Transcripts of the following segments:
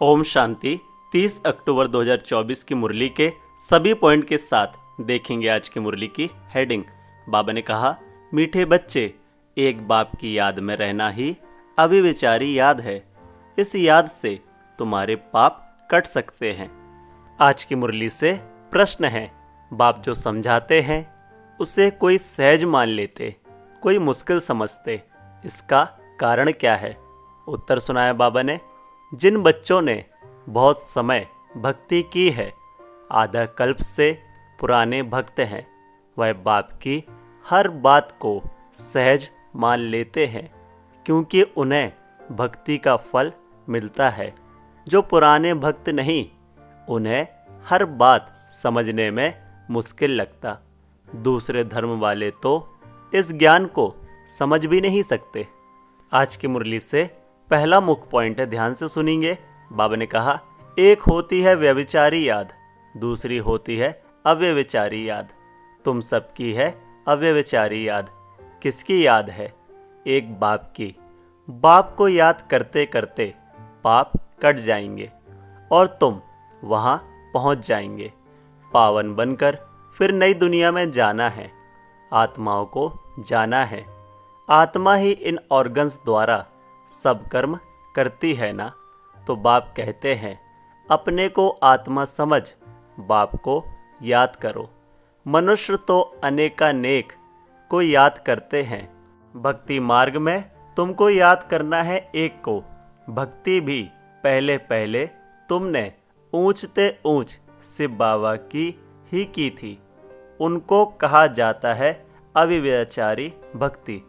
ओम शांति। 30 अक्टूबर 2024 की मुरली के सभी पॉइंट के साथ देखेंगे आज की मुरली की हेडिंग। बाबा ने कहा, मीठे बच्चे, एक बाप की याद में रहना ही अविविचारी याद है। इस याद से तुम्हारे पाप कट सकते हैं। आज की मुरली से प्रश्न है, बाप जो समझाते हैं उसे कोई सहज मान लेते, कोई मुश्किल समझते, इसका कारण क्या है? उत्तर सुनाया बाबा ने, जिन बच्चों ने बहुत समय भक्ति की है, आधा कल्प से पुराने भक्त हैं, वह बाप की हर बात को सहज मान लेते हैं, क्योंकि उन्हें भक्ति का फल मिलता है। जो पुराने भक्त नहीं, उन्हें हर बात समझने में मुश्किल लगता। दूसरे धर्म वाले तो इस ज्ञान को समझ भी नहीं सकते। आज की मुरली से पहला मुख्य पॉइंट है, ध्यान से सुनेंगे। बाबा ने कहा, एक होती है व्यभिचारी याद, दूसरी होती है अव्यभिचारी याद। तुम सबकी है अव्यभिचारी याद। किसकी याद है? एक बाप की। बाप को याद करते करते पाप कट जाएंगे और तुम वहां पहुंच जाएंगे। पावन बनकर फिर नई दुनिया में जाना है। आत्माओं को जाना है। आत्मा ही इन ऑर्गन्स द्वारा सब कर्म करती है ना। तो बाप कहते हैं, अपने को आत्मा समझ बाप को याद करो। मनुष्य तो अनेकानेक को याद करते हैं। भक्ति मार्ग में तुमको याद करना है एक को। भक्ति भी पहले पहले तुमने ऊंचते ऊंच शिव बाबा की ही की थी। उनको कहा जाता है अविव्यभिचारी भक्ति।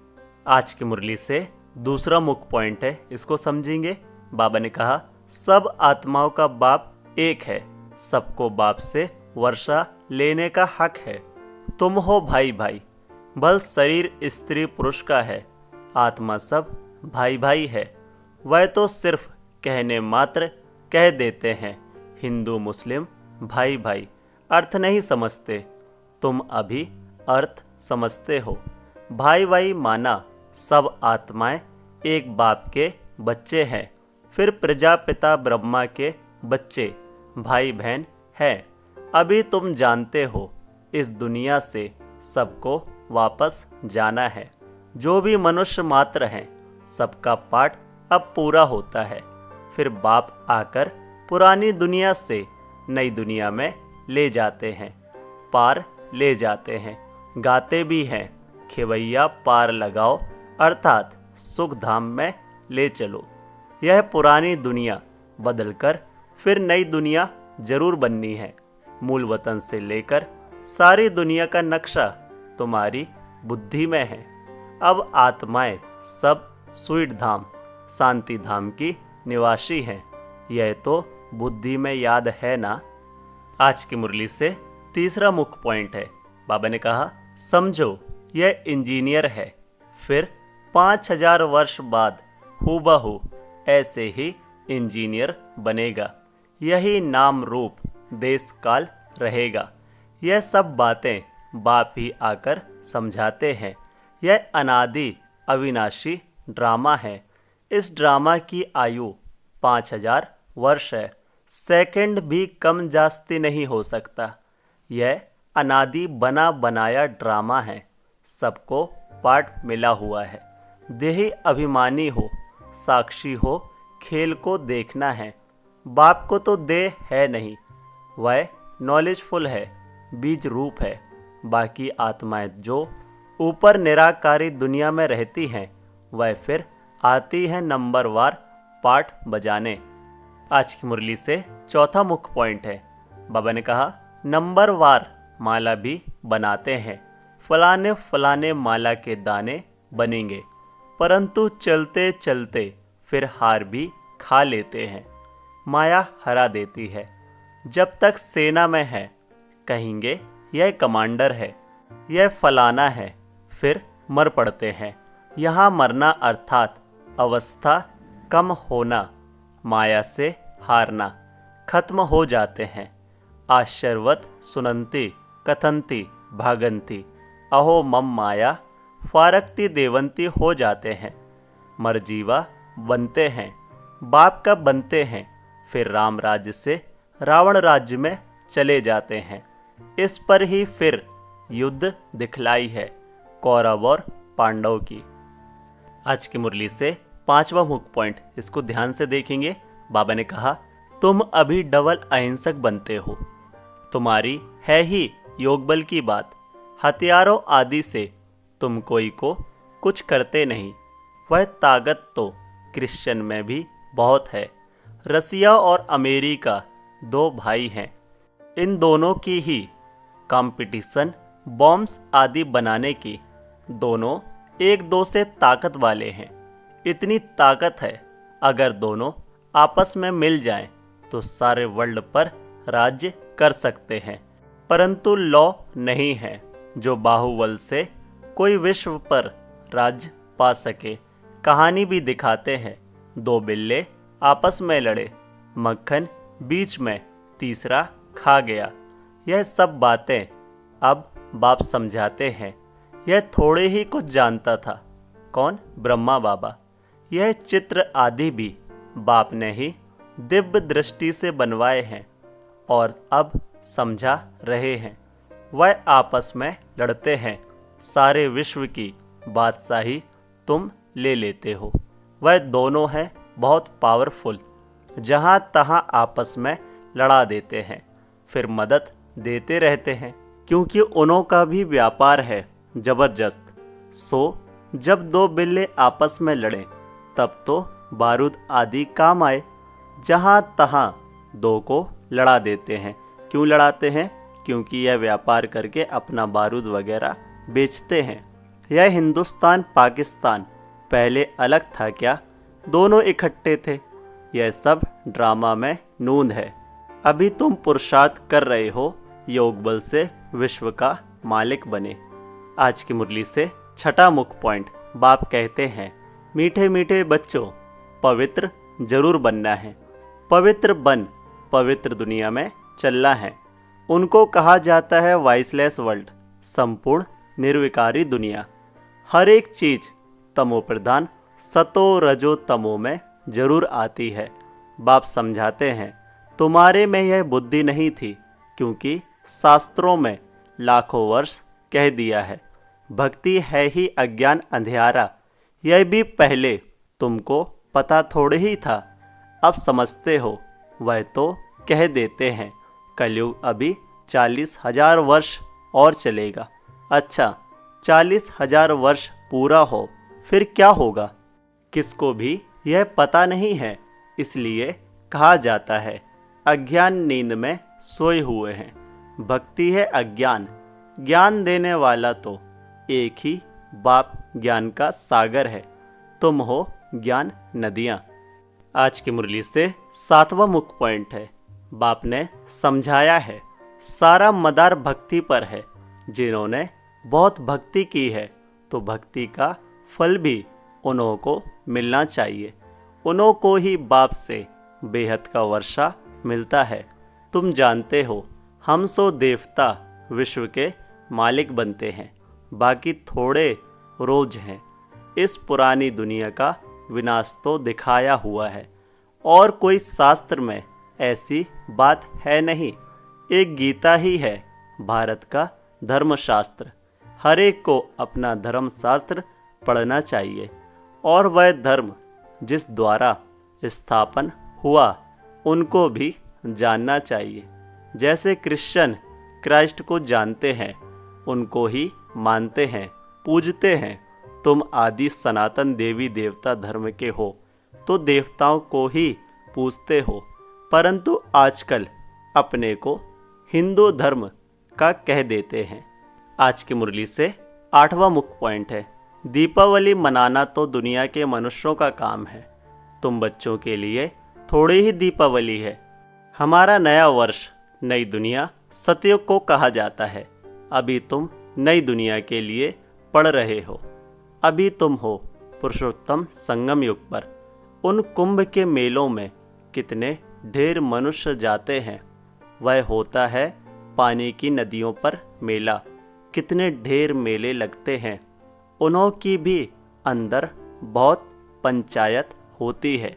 आज की मुरली से दूसरा मुख्य पॉइंट है, इसको समझेंगे। बाबा ने कहा, सब आत्माओं का बाप एक है। सबको बाप से वर्षा लेने का हक है। तुम हो भाई भाई, बल शरीर स्त्री पुरुष का है। आत्मा सब भाई भाई है। वह तो सिर्फ कहने मात्र कह देते हैं, हिंदू मुस्लिम भाई भाई, अर्थ नहीं समझते। तुम अभी अर्थ समझते हो। भाई भाई माना सब आत्माएं एक बाप के बच्चे हैं। फिर प्रजापिता ब्रह्मा के बच्चे भाई बहन हैं। अभी तुम जानते हो, इस दुनिया से सबको वापस जाना है। जो भी मनुष्य मात्र हैं, सबका पाठ अब पूरा होता है। फिर बाप आकर पुरानी दुनिया से नई दुनिया में ले जाते हैं, पार ले जाते हैं। गाते भी हैं, खेवैया पार लगाओ, अर्थात सुख धाम में ले चलो। यह पुरानी दुनिया बदलकर फिर नई दुनिया जरूर बननी है। मूल वतन से लेकर सारी दुनिया का नक्शा तुम्हारी बुद्धि में है। अब आत्माएं सब स्वीट धाम, शांति धाम की निवासी हैं। यह तो बुद्धि में याद है ना। आज की मुरली से तीसरा मुख्य पॉइंट है। बाबा ने कहा, समझो यह इंजीनियर है। फिर 5000 वर्ष बाद हूबहू ऐसे ही इंजीनियर बनेगा। यही नाम रूप देश काल रहेगा। यह सब बातें बाप ही आकर समझाते हैं। यह अनादि अविनाशी ड्रामा है। इस ड्रामा की आयु 5000 वर्ष है। सेकंड भी कम जास्ती नहीं हो सकता। यह अनादि बना बनाया ड्रामा है। सबको पाठ मिला हुआ है। देही अभिमानी हो, साक्षी हो, खेल को देखना है। बाप को तो देह है नहीं, वह नॉलेजफुल है, बीज रूप है। बाकी आत्माएं जो ऊपर निराकारी दुनिया में रहती हैं, वह फिर आती हैं नंबरवार पाठ बजाने। आज की मुरली से चौथा मुख्य पॉइंट है। बाबा ने कहा, नंबरवार माला भी बनाते हैं। फलाने फलाने माला के दाने बनेंगे, परंतु चलते चलते फिर हार भी खा लेते हैं। माया हरा देती है। जब तक सेना में है, कहेंगे यह कमांडर है, यह फलाना है, फिर मर पड़ते हैं। यहाँ मरना अर्थात अवस्था कम होना, माया से हारना, खत्म हो जाते हैं। आश्चर्यवत सुनंती कथंती भागंती, अहो मम माया फारकती देवंती हो जाते हैं। मरजीवा बनते हैं, बाप का बनते हैं, फिर राम राज्य से रावण राज्य में चले जाते हैं। इस पर ही फिर युद्ध दिखलाई है कौरव और पांडव की। आज की मुरली से 5वां मुख्य पॉइंट, इसको ध्यान से देखेंगे। बाबा ने कहा, तुम अभी डबल अहिंसक बनते हो। तुम्हारी है ही योग बल की बात, हथियारों आदि से तुम कोई को कुछ करते नहीं। वह ताकत तो क्रिश्चियन में भी बहुत है। रसिया और अमेरिका 2 भाई हैं। इन दोनों की ही कंपटीशन बॉम्ब्स आदि बनाने की। दोनों एक दो से ताकत वाले हैं। इतनी ताकत है, अगर दोनों आपस में मिल जाएं तो सारे वर्ल्ड पर राज्य कर सकते हैं। परंतु लॉ नहीं है जो बाहुबल से कोई विश्व पर राज्य पा सके। कहानी भी दिखाते हैं, 2 बिल्ले आपस में लड़े, मक्खन बीच में, तीसरा खा गया। यह सब बातें अब बाप समझाते हैं। यह थोड़े ही कुछ जानता था। कौन? ब्रह्मा बाबा। यह चित्र आदि भी बाप ने ही दिव्य दृष्टि से बनवाए हैं और अब समझा रहे हैं। वह आपस में लड़ते हैं। सारे विश्व की बादशाही तुम ले लेते हो। वह दोनों हैं बहुत पावरफुल, जहाँ तहाँ आपस में लड़ा देते हैं, फिर मदद देते रहते हैं, क्योंकि उन्हों का भी व्यापार है जबरदस्त। सो जब 2 बिल्ले आपस में लड़े तब तो बारूद आदि काम आए। जहाँ तहाँ 2 को लड़ा देते हैं। क्यों लड़ाते हैं? क्योंकि यह व्यापार करके अपना बारूद वगैरह बेचते हैं। यह हिंदुस्तान पाकिस्तान पहले अलग था क्या? दोनों इकट्ठे थे। यह सब ड्रामा में नूंद है। अभी तुम पुरुषार्थ कर रहे हो योग बल से विश्व का मालिक बने। आज की मुरली से 6वां मुख्य पॉइंट, बाप कहते हैं, मीठे मीठे बच्चों, पवित्र जरूर बनना है। पवित्र बन पवित्र दुनिया में चलना है। उनको कहा जाता है वाइसलेस वर्ल्ड, संपूर्ण निर्विकारी दुनिया। हर एक चीज तमो प्रधान सतो रजो तमो में जरूर आती है। बाप समझाते हैं, तुम्हारे में यह बुद्धि नहीं थी, क्योंकि शास्त्रों में लाखों वर्ष कह दिया है भक्ति है ही अज्ञान अंधियारा। यह भी पहले तुमको पता थोड़े ही था, अब समझते हो। वह तो कह देते हैं कलयुग अभी 40,000 वर्ष और चलेगा। अच्छा, 40,000 वर्ष पूरा हो फिर क्या होगा? किसको भी यह पता नहीं है। इसलिए कहा जाता है अज्ञान नींद में सोए हुए हैं। भक्ति है अज्ञान। ज्ञान देने वाला तो एक ही बाप ज्ञान का सागर है। तुम हो ज्ञान नदियाँ। आज की मुरली से 7वां मुख्य पॉइंट है, बाप ने समझाया है सारा मदार भक्ति पर है। जिन्होंने बहुत भक्ति की है तो भक्ति का फल भी उन्हों को मिलना चाहिए। उन्हों को ही बाप से बेहद का वर्षा मिलता है। तुम जानते हो हम सो देवता विश्व के मालिक बनते हैं, बाकी थोड़े रोज हैं। इस पुरानी दुनिया का विनाश तो दिखाया हुआ है और कोई शास्त्र में ऐसी बात है नहीं। एक गीता ही है भारत का धर्मशास्त्र। हर एक को अपना धर्मशास्त्र पढ़ना चाहिए और वह धर्म जिस द्वारा स्थापन हुआ उनको भी जानना चाहिए। जैसे क्रिश्चियन क्राइस्ट को जानते हैं, उनको ही मानते हैं, पूजते हैं। तुम आदि सनातन देवी देवता धर्म के हो तो देवताओं को ही पूजते हो, परंतु आजकल अपने को हिंदू धर्म का कह देते हैं। आज की मुरली से 8वां मुख्य पॉइंट है, दीपावली मनाना तो दुनिया के मनुष्यों का काम है। तुम बच्चों के लिए थोड़ी ही दीपावली है। हमारा नया वर्ष, नई दुनिया सतयुग को कहा जाता है। अभी तुम नई दुनिया के लिए पढ़ रहे हो। अभी तुम हो पुरुषोत्तम संगम युग पर। उन कुंभ के मेलों में कितने ढेर मनुष्य जाते हैं। वह होता है पानी की नदियों पर मेला। कितने ढेर मेले लगते हैं। उन्हों की भी अंदर बहुत पंचायत होती है।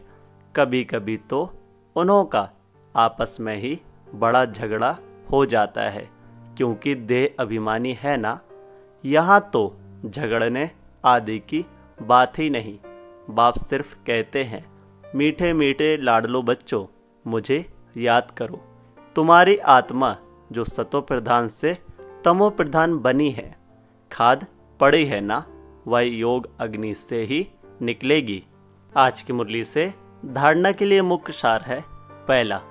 कभी कभी तो उन्हों का आपस में ही बड़ा झगड़ा हो जाता है, क्योंकि देह अभिमानी है ना। यहाँ तो झगड़ने आदि की बात ही नहीं। बाप सिर्फ कहते हैं, मीठे मीठे लाडलो बच्चों, मुझे याद करो। तुम्हारी आत्मा जो सतो प्रधान से तमो प्रधान बनी है, खाद पड़ी है ना, वह योग अग्नि से ही निकलेगी। आज की मुरली से धारणा के लिए मुख्य सार है। पहला,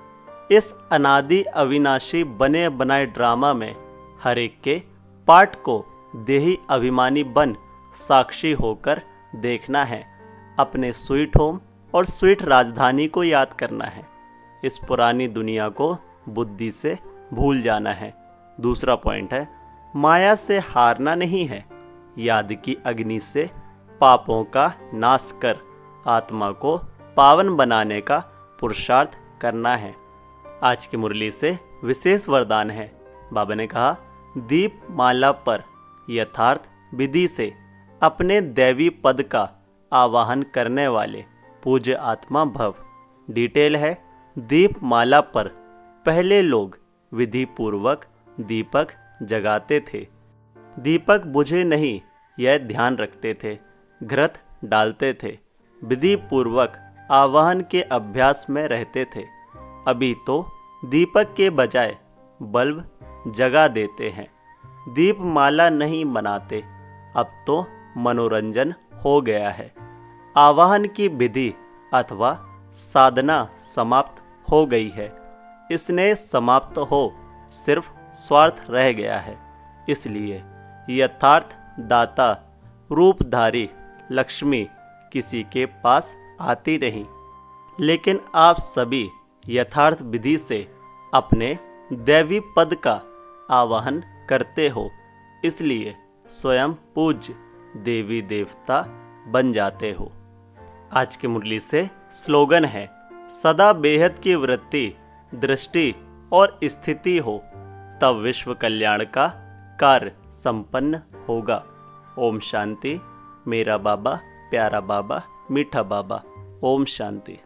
इस अनादि अविनाशी बने बनाए ड्रामा में हर एक के पार्ट को देही अभिमानी बन साक्षी होकर देखना है। अपने स्वीट होम और स्वीट राजधानी को याद करना है। इस पुरानी दुनिया को बुद्धि से भूल जाना है। दूसरा पॉइंट है, माया से हारना नहीं है। याद की अग्नि से पापों का नाश कर आत्मा को पावन बनाने का पुरुषार्थ करना है। आज की मुरली से विशेष वरदान है। बाबा ने कहा, दीप माला पर यथार्थ विधि से अपने दैवी पद का आवाहन करने वाले पूज्य आत्मा भव। डिटेल है, दीप माला पर पहले लोग विधि पूर्वक दीपक जगाते थे। दीपक बुझे नहीं यह ध्यान रखते थे। घृत डालते थे। विधि पूर्वक आवाहन के अभ्यास में रहते थे। अभी तो दीपक के बजाय बल्ब जगा देते हैं। दीप माला नहीं बनाते। अब तो मनोरंजन हो गया है। आवाहन की विधि अथवा साधना समाप्त हो गई है। इसने समाप्त हो सिर्फ स्वार्थ रह गया है। इसलिए यथार्थ दाता रूपधारी लक्ष्मी किसी के पास आती नहीं। लेकिन आप सभी यथार्थ विधि से अपने दैवी पद का आवाहन करते हो, इसलिए स्वयं पूज्य देवी देवता बन जाते हो। आज की मुरली से स्लोगन है, सदा बेहद की वृत्ति दृष्टि और स्थिति हो, तब विश्व कल्याण का कार्य संपन्न होगा। ओम शांति। मेरा बाबा, प्यारा बाबा, मीठा बाबा। ओम शांति।